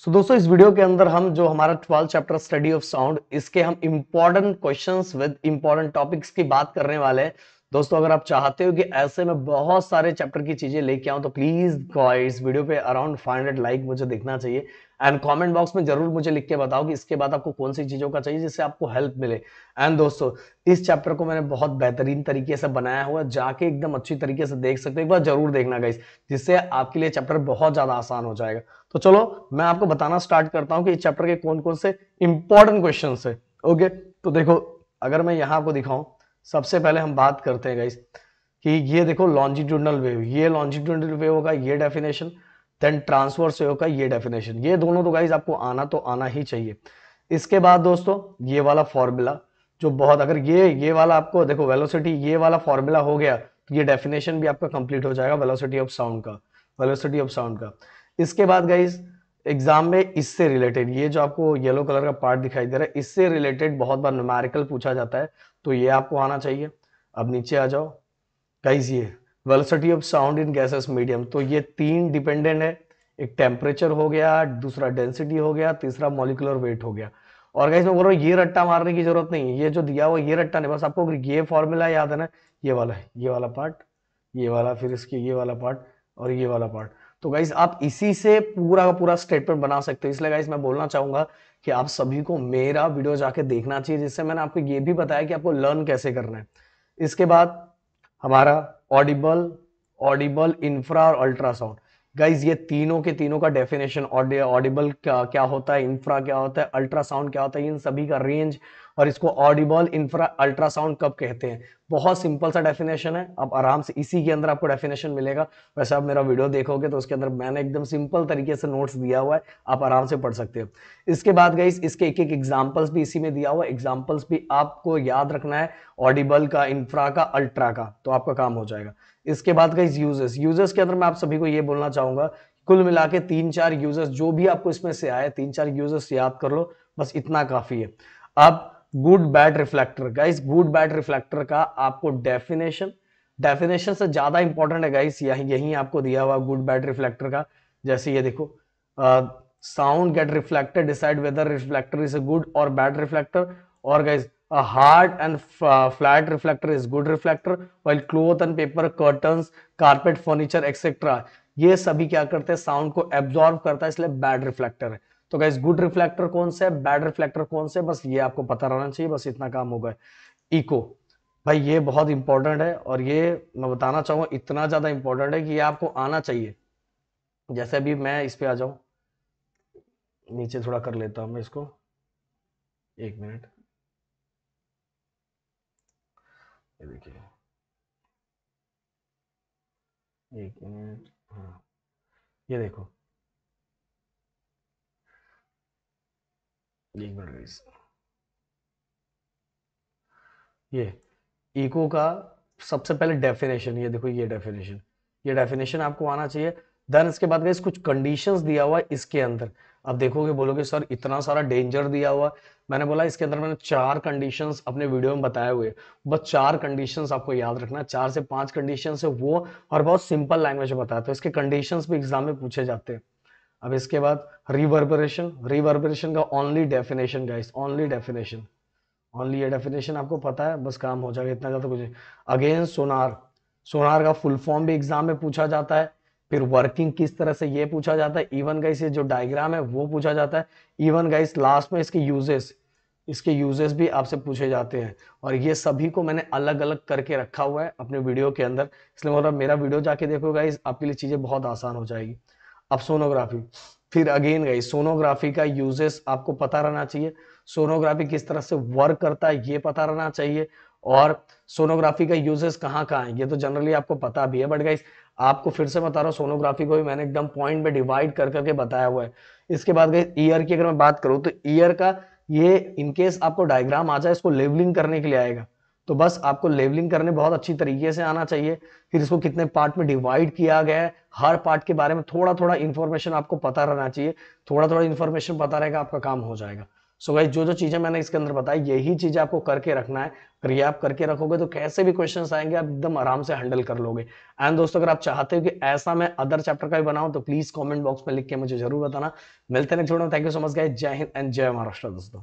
सो दोस्तों इस वीडियो के अंदर हम जो हमारा 12th chapter study of sound इसके हम important questions with important topics की बात करने वाले हैं। दोस्तों अगर आप चाहते हो कि ऐसे में बहुत सारे चैप्टर की चीजें लेके आऊं तो प्लीज इस वीडियो पे अराउंड 500 लाइक मुझे देखना चाहिए एंड कमेंट बॉक्स में जरूर मुझे लिख के बताओ कि इसके बाद आपको कौन सी चीजों का चाहिए जिससे आपको हेल्प मिले। एंड दोस्तों इस चैप्टर को मैंने बहुत बेहतरीन तरीके से बनाया हुआ है, जाके एकदम अच्छी तरीके से देख सकते हो, एक बार जरूर देखना गाइस, जिससे आपके लिए चैप्टर बहुत ज्यादा आसान हो जाएगा। तो चलो मैं आपको बताना स्टार्ट करता हूं कि इस चैप्टर के कौन कौन से इंपॉर्टेंट क्वेश्चन है। ओके तो देखो, अगर मैं यहां आपको दिखाऊं, सबसे पहले हम बात करते हैं गाइस कि ये देखो लॉन्जिट्यूडनल वेव, ये लॉन्जिट्यूडनल वेव होगा ये डेफिनेशन, देन ट्रांसवर्स वेव का ये डेफिनेशन, ये दोनों तो गाइस आपको आना तो आना ही चाहिए। इसके बाद दोस्तों ये वाला फॉर्मूला जो बहुत, अगर ये वाला आपको देखो वेलोसिटी, ये वाला फॉर्मूला हो गया तो ये डेफिनेशन भी आपका कंप्लीट हो जाएगा वेलोसिटी ऑफ साउंड का, वेलोसिटी ऑफ साउंड का। इसके बाद गाइस एग्जाम में इससे रिलेटेड ये जो आपको येलो कलर का पार्ट दिखाई दे रहा है, इससे रिलेटेड बहुत बार न्यूमेरिकल पूछा जाता है, तो ये आपको आना चाहिए। अब नीचे आ जाओ गाइस, ये velocity of sound in gases medium, तो ये तीन डिपेंडेंट है, एक टेम्परेचर हो गया, दूसरा डेंसिटी हो गया, तीसरा मॉलिक्यूलर वेट हो गया। और गाइस मैं बोल रहा हूँ ये रट्टा मारने की जरूरत नहीं, ये जो दिया हुआ ये रट्टा नहीं, बस आपको ये फॉर्मूला याद है ना, ये वाला पार्ट, ये वाला, फिर इसके ये वाला पार्ट और ये वाला पार्ट। तो गाइस आप इसी से पूरा का पूरा स्टेटमेंट बना सकते हो। इसलिए गाइस मैं बोलना चाहूंगा कि आप सभी को मेरा वीडियो जाके देखना चाहिए, जिससे मैंने आपको ये भी बताया कि आपको लर्न कैसे करना है। इसके बाद हमारा ऑडिबल, ऑडिबल, इंफ्रा और अल्ट्रासाउंड। गाइज ये तीनों के तीनों का डेफिनेशन, ऑडिबल क्या क्या होता है, इंफ्रा क्या होता है, अल्ट्रासाउंड क्या होता है, इन सभी का रेंज, और इसको ऑडिबल, इंफ्रा, अल्ट्रासाउंड कब कहते हैं। बहुत सिंपल सा डेफिनेशन है, आप आराम से इसी के अंदर आपको डेफिनेशन मिलेगा। वैसे आप मेरा वीडियो देखोगे तो उसके अंदर मैंने एकदम सिंपल तरीके से नोट्स दिया हुआ है, आप आराम से पढ़ सकते हो। इसके बाद गाइज इसके एक एक एग्जाम्पल्स भी इसी में दिया हुआ है, एग्जाम्पल्स भी आपको याद रखना है, ऑडिबल का, इंफ्रा का, अल्ट्रा का, तो आपका काम हो जाएगा। इसके बाद गाइस यूजेस, यूजेस के अंदर मैं आप सभी को ये बोलना चाहूंगा, कुल मिला के 3-4 यूजेस जो भी आपको इसमें से आए, 3-4 यूजेस याद कर लो, बस इतना काफी है। अब good bad reflector, guys good bad reflector का आपको डेफिनेशन, डेफिनेशन से ज्यादा इंपॉर्टेंट है गाइस यही आपको दिया हुआ गुड बैड रिफ्लेक्टर का। जैसे ये देखो, sound gate reflected, decide whether reflector is a good और बैड रिफ्लेक्टर। और guys a hard and flat reflector is good reflector, while cloth and paper, curtains, carpet, furniture etc. ये सभी क्या करते हैं, साउंड को एब्जॉर्ब करता है, इसलिए बैड रिफ्लेक्टर है। तो गाइस गुड रिफ्लेक्टर कौन से है, बैड रिफ्लेक्टर कौन से है, बस ये आपको पता रहना चाहिए, बस इतना काम होगा। इको, भाई ये बहुत इंपॉर्टेंट है, और ये मैं बताना चाहूंगा इतना ज्यादा इंपॉर्टेंट है कि ये आपको आना चाहिए। जैसे अभी मैं इस पे आ जाऊं, नीचे थोड़ा कर लेता हूं मैं इसको, एक मिनट, ये देखिए, एक मिनट, हाँ ये देखो, एक मिनट गाइस, ये इको का सबसे पहले डेफिनेशन, ये देखो ये डेफिनेशन, ये डेफिनेशन आपको आना चाहिए। देन इसके बाद गाइस कुछ कंडीशंस दिया हुआ है इसके अंदर, अब देखोगे बोलोगे सर इतना सारा डेंजर दिया हुआ, मैंने बोला इसके अंदर मैंने 4 कंडीशंस अपने वीडियो में बताए हुए, बस 4 कंडीशंस आपको याद रखना, 4 से 5 कंडीशंस है वो, और बहुत सिंपल लैंग्वेज में बताते हैं, इसके कंडीशंस भी एग्जाम में पूछे जाते हैं। अब इसके बाद रिवर्बरेशन, रिवर्बरेशन का only definition guys, only definition, only ये डेफिनेशन आपको पता है, बस काम हो जाएगा, इतना ज्यादा कुछ। अगेन सोनार, सोनार का फुल फॉर्म भी एग्जाम में पूछा जाता है, फिर वर्किंग किस तरह से ये पूछा जाता है, इवन गाइस ये जो डायग्राम है वो पूछा जाता है, इवन गाइस लास्ट में इसके यूजेस, इसके यूजेस भी आपसे पूछे जाते हैं। और ये सभी को मैंने अलग अलग करके रखा हुआ है अपने वीडियो के अंदर, इसलिए मतलब मेरा वीडियो जाके देखो गाइस, आपके लिए चीजें बहुत आसान हो जाएगी। अब सोनोग्राफी, फिर अगेन गाइस सोनोग्राफी का यूजेस आपको पता रहना चाहिए, सोनोग्राफी किस तरह से वर्क करता है ये पता रहना चाहिए, और सोनोग्राफी का यूजेस कहाँ कहाँ है ये तो जनरली आपको पता भी है, बट गाइस आपको फिर से बता रहा हूँ, सोनोग्राफी को भी मैंने एकदम पॉइंट में डिवाइड कर करके बताया हुआ है। इसके बाद गाइस ईयर की अगर मैं बात करूँ तो ईयर का, ये इनकेस आपको डायग्राम आ जाए, इसको लेवलिंग करने के लिए आएगा, तो बस आपको लेवलिंग करने बहुत अच्छी तरीके से आना चाहिए। फिर इसको कितने पार्ट में डिवाइड किया गया है, हर पार्ट के बारे में थोड़ा थोड़ा इंफॉर्मेशन आपको पता रहना चाहिए, थोड़ा थोड़ा इंफॉर्मेशन पता रहेगा आपका काम हो जाएगा। सो गाइस जो जो चीजें मैंने इसके अंदर बताई यही चीजें आपको करके रखना है। अगर ये आप करके रखोगे तो कैसे भी क्वेश्चंस आएंगे आप एकदम आराम से हैंडल कर लोगे। एंड दोस्तों अगर आप चाहते हो कि ऐसा मैं अदर चैप्टर का भी बनाऊं तो प्लीज कमेंट बॉक्स में लिख के मुझे जरूर बताना। मिलते हैं नेक्स्ट वीडियो में। Thank you so much guys. जय हिंद एंड जय महाराष्ट्र दोस्तों।